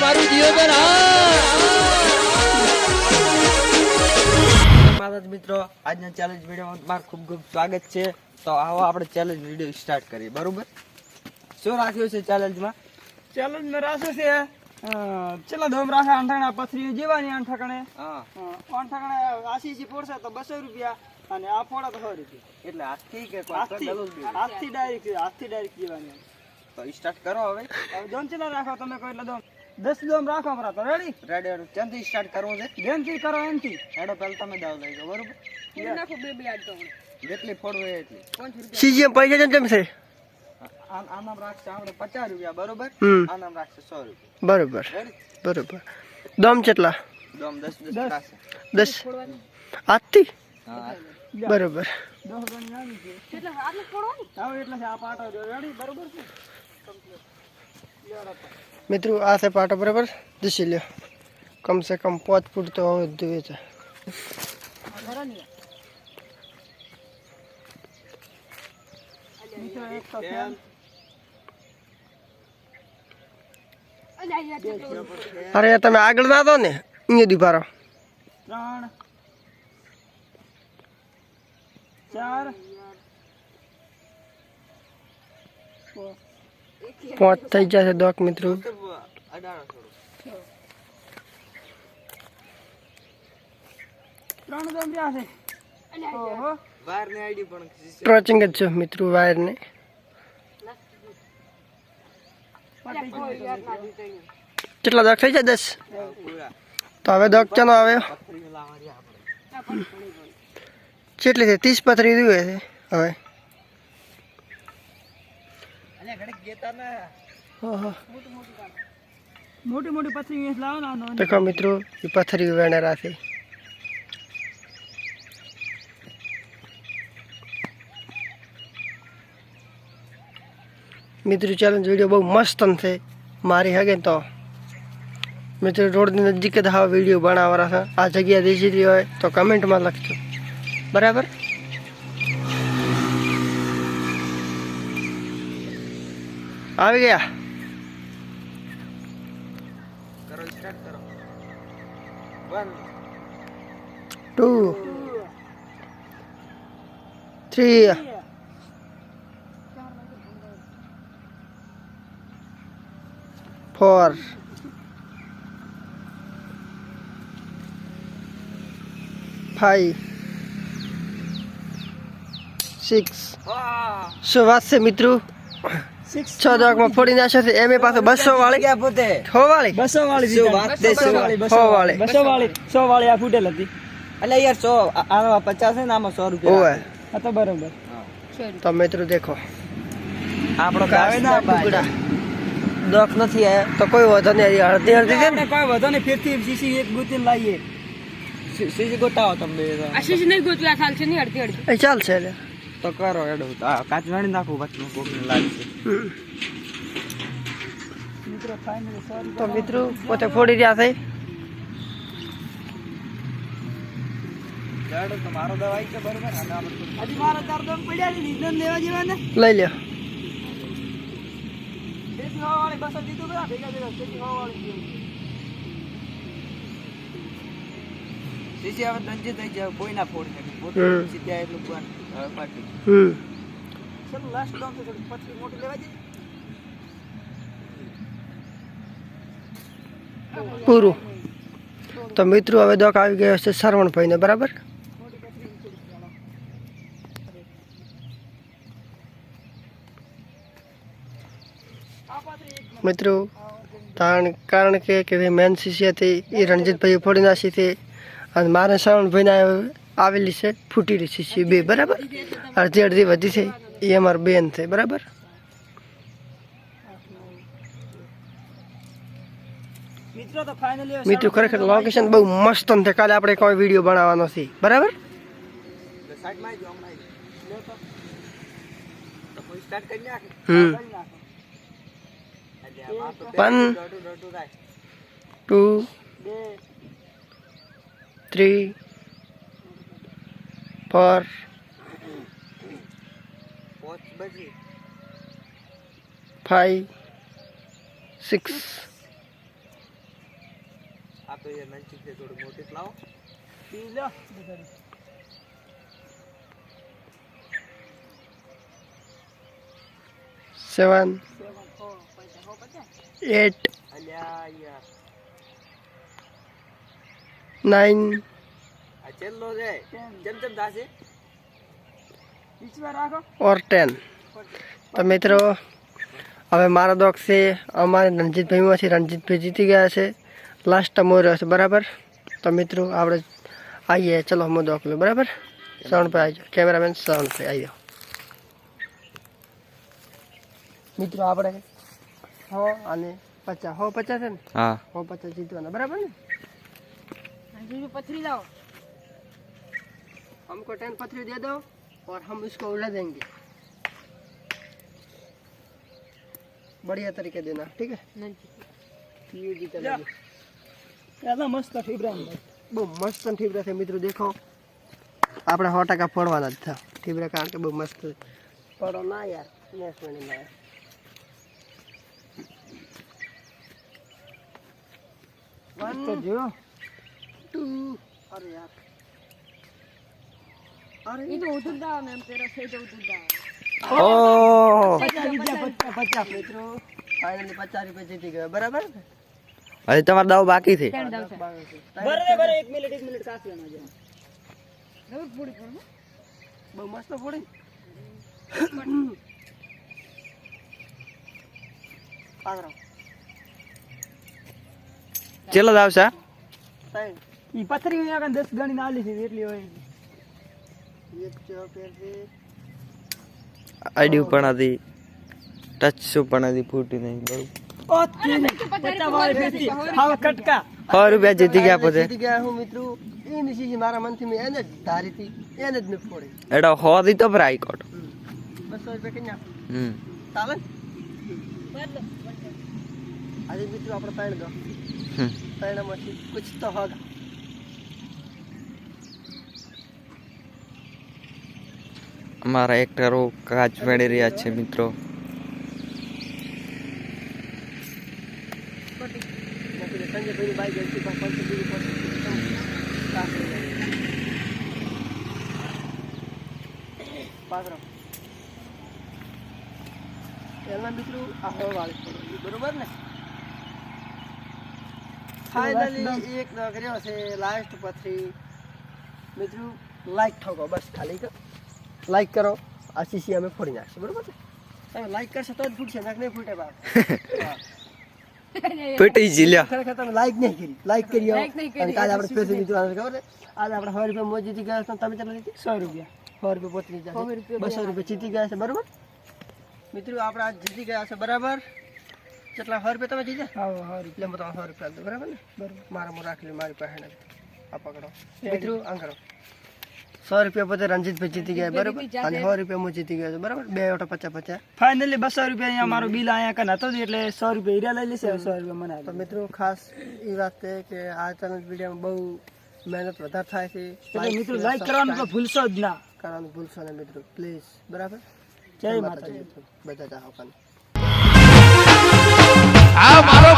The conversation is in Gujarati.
મારું જીવન મારા મિત્રો આજના ચેલેન્જ વિડીયોમાં તમારું ખૂબ ખૂબ સ્વાગત છે। તો આવો આપણે ચેલેન્જ વિડીયો સ્ટાર્ટ કરીએ। બરોબર, શું રાખ્યું છે ચેલેન્જમાં? ચેલેન્જમાં રાખ્યું છે ચેલા ધોમ રાખે આંઠાણા પથરી જીવાની આંઠાકણે આંઠાકણે આશી પડશે તો 200 રૂપિયા અને આ ફોડા તો 100 રૂપિયા। એટલે આજથી કે આજથી ડાયરેક્ટ જીવાની। તો સ્ટાર્ટ કરો હવે। દોમ ચેલા રાખો તમે કોઈ એટલે દોમ 10 દોમ રાખો બરા તો રેડી રેડી ક્યાંથી સ્ટાર્ટ કરવું છે? બેનથી કરો એનથી હેડો પહેલા તમે દાવ લઈ જાઓ। બરોબર, નાખો બે આડ તો જેટલી ફોડવું હોય એટલી। સીજીએમ પૈસા જેમ છે આનામ રાખશે આપણે 50 રૂપિયા। બરોબર, આનામ રાખશે 100 રૂપિયા। બરોબર બરોબર। દમ કેટલા? દમ 10 રાખશે। 10 આજથી? હા બરોબર। 10 ગણી આવી છે કેટલા આટલું ફોડવાનું? હા એટલે આ પાટો રેડી બરોબર છે મિત્રો આ છે પાટો બરાબર। દિશી લ્યો, કમ સે કમ 5 ફૂટ તો હોવું જ જોઈએ છે। અરે તમે આગળ ના દો ને, અહીંયા દીભારો 3 4 5 થઈ જશે દોક મિત્રો। ત્રણ દમ રહ્યા છે ઓહો વાયર ની આઈડી પણ ટ્રોચિંગ જ છે મિત્રો વાયર ને। કેટલા દોક થઈ જાય? 10 પૂરા તો હવે દોક ચાનો આવે પથરી લાવવાની આપણે। કેટલી છે? 30 પથરી દુએ છે હવે। અલ્યા ઘડીક ગેતા ના ઓહો મોટી મોટી પથરી અહીં લાવો ના દેખો મિત્રો એ પથરી વેણે રાખે। મિત્રો ચેલેન્જ વિડીયો બહુ મસ્ત છે મારી હગે તો મિત્રો રોડની નજીક જ આ વિડીયો બનાવવાના છે। આ જગ્યા દેશી હોય તો કમેન્ટમાં લખજો બરાબર। આવી ગયા? કરો સ્ટાર્ટ કરો। 1 2 3 4 5 6 શું વાત છે મિત્રો? 6 દોકમાં ફોડી નાખ્યો છે એમ પાછો 200 વાળી ક્યાં પોતે 6 વાળી બસો વાળી શું વાત છે? 100 વાળી 100 વાળી આ ફૂટેલ હતી અલ્યા યાર 100 આમાં 50 છે ને આમાં 100 રૂપિયા ઓય આ તો બરોબર તો મિત્રો દેખો આપણો આવે ના ટુકડા દોક નથી આયા તો કોઈ વધો નહીં। અડધી અડધી છે ને કોઈ વધો નહીં ફેરથી સીસી એક ગુતીને લાવીએ સીસી ગોતાવો તમે આશીષ નહીં ગોતવા ચાલ છે નહીં અડધી અડધી એ ચાલશે એટલે તો કરો હેડો કાચ વાળી નાખો પછી કોકને લાગશે। મિત્રો ફાઇનલી સોરી તો મિત્રો પોતે ફોડી રહ્યા છે। હેડો તો મારો દવાઈ છે બરોબર અને આપણે હજી મારા ચાર દમ પડ્યા છે નિધન લેવા જેવા ને લઈ લ્યો। તેથી વાળી બસો દીધું બધા ભેગા ભેગા તેથી વાળી સીસી હવે દંજે થઈ જાય કોઈ ના ફોડી શકે પોતે સીધા એટલું પાટી ચલો લાસ્ટ દમ છે થોડી પથરી મોટી લેવા જઈએ પૂરું। તો મિત્રો હવે દોક આવી ગયો છે સરવણભાઈને બરાબર। મિત્રો કારણ કે મેન સીસી હતી એ રણજીતભાઈ ફોડી નાખી હતી અને મારે શ્રવણભાઈને આવેલી છે ફૂટેલી સીસી બે બરાબર। અડધી અડધી વધી છે એ અમારા બેન છે બરાબર। મિત્રો તો ફાઇનલી મિત્રો ખરેખર લોકેશન બહુ મસ્ત છે। કાલે આપણે કોઈ વિડીયો બનાવવાનો છે બરાબર। સાઈડમાં આવી જાઓ હમણાં લ્યો તો કોઈ સ્ટાર્ટ કરી નાખે One, 2 3 4 5 6 તો એ નજીક છે થોડી મોટી જ લાવો. ઈ લ્યો બધારી. 7 8 અલ્યા યાર 9 આ છેલ્લો છે જેમ જેમ થાશે બીચમાં રાખો. और 10. તો મિત્રો હવે મારો દોક છે અમારે રણજીતભાઈમાંથી રણજીતભાઈ જીતી ગયા છે. લાસ્ટ મોર હશે બરાબર. તો મિત્રો આપણે આવીએ, ચલો હું દોક લો બરાબર. સાઉન્ડ પર આવી જાઓ, કેમેરામેન સાઉન્ડ પર આવી જાઓ. મિત્રો આપણે 100 અને 50 150 છે ને, હા 150 જીતવાના બરાબર ને. पथरी लाओ. हमको 10 पथरी दे दो और हम इसको उड़ा देंगे बढ़िया तरीके देना, ठीक है. ये जीता લ્યો. એલા મસ્ત ઠીબરામ ભાઈ. બહુ મસ્ત ઠીબરા છે મિત્રો. દેખો આપણે 100% ફોડવાના જ થા ઠીબરા, કારણ કે બહુ મસ્ત ફોડો ના યાર. નેક્સ્ટ મિનિટ ના 1 તો જો 2 અરે યાર અરે ये तो उधर दाओ मैम तेरा से तो उधर दाओ. ઓહ 50 બીજા 50 મિત્રો ફાઇનલી 50 રૂપિયા જીતી ગયા બરાબર. હજી તમારો દાવ બાકી છે. टेन दाओ से. બરાબર 1 મિનિટ સાથ લેવાનો છે. रोज पूरी पूरी. બહુ મસ્ત ફોડી. આગળ ચેલો દાવ છે સાઈન ઈ પથરી અહીંયા કન 10 ગણી નાલી છે એટલી હોય. એક ચોપેર છે. આઈડી પણ હતી ટચ પણ હતી ફૂટી નહીં બરોબર. ઓ તેરી 50 વાળી ફેરથી હાવ કટકા. 100 રૂપિયા જીતી ગયા પછી જીતી ગયા હું મિત્રો. એ નિશી મારા મનથી મેં એને જ ધારી હતી, એને જ મેં ફોડી. એડો હો દીધો પર આઈકોટ. 200 રૂપિયા કે ના હમ ચાલે ને? આજે મિત્રો આપણે પાણી દો હમ. પાણીમાંથી કુછ તો હોગા. અમારા એક્ટરો કાચ મેળવી રહ્યા છે મિત્રો. સંજયભાઈની બાઈક ગઈ છે પણ 500 પાત્રો એના મિત્રો આ હવા વાળી પડો બરોબર ને. ફાઇનલી એક કર્યો છે લાસ્ટ પથરી. મિત્રો લાઈક ઠોકો બસ, ખાલી લાઈક કરો. આ સીસી અમે ફોડી નાખશું બરોબર ને. તમે લાઈક કરશો તો જ ફૂટશે, નાક નહીં ફૂટે બાપ. પેટી જીલ્યા. ખરેખર તમે લાઈક નહીં કરી, લાઈક કરી Like નહીં કરી. અને કાલે આપણે સ્પેશિયલ જીતવાનું ખબર છે. આજે આપણે 100 રૂપિયા મોજ જીતી ગયા છે. તમે કેટલા જીતી? 100 રૂપિયા. 100 રૂપિયા પોતરી જાય 200 રૂપિયા જીતી ગયા છે બરોબર. મિત્રો આપણે આજ જીતી ગયા છે બરાબર. કેટલા 100 રૂપિયા તમે જીત્યા? હાવ હાવ એટલે હું તમને 100 રૂપિયા આપું બરાબર ને. બરાબર. મારા હું રાખી લે મારી પાસે નથી. આ પકડો મિત્રો, આમ કરો. 100 રૂપિયા પોતે રણજીતભાઈ જીતી ગયા બરાબર, અને 100 રૂપિયા હું જીતી ગયો છું બરાબર. 2 ઓટો 50 ફાઇનલી 200 રૂપિયા અહીંયા મારું બિલ અહીંયા કન હતો જ એટલે 100 રૂપિયા હીરા લઈ લેશે. 100 રૂપિયા મને તો આપી. મિત્રો ખાસ એ વાત છે કે આ ચેલેન્જ વિડીયોમાં બહુ મહેનત વધારે થાય છે. એટલે મિત્રો લાઈક કરવાનું તો ભૂલશો જ ના. કરવાનું ભૂલશો ને મિત્રો પ્લીઝ બરાબર. જય માતાજી. બધા ચાહો કાન. આ મારો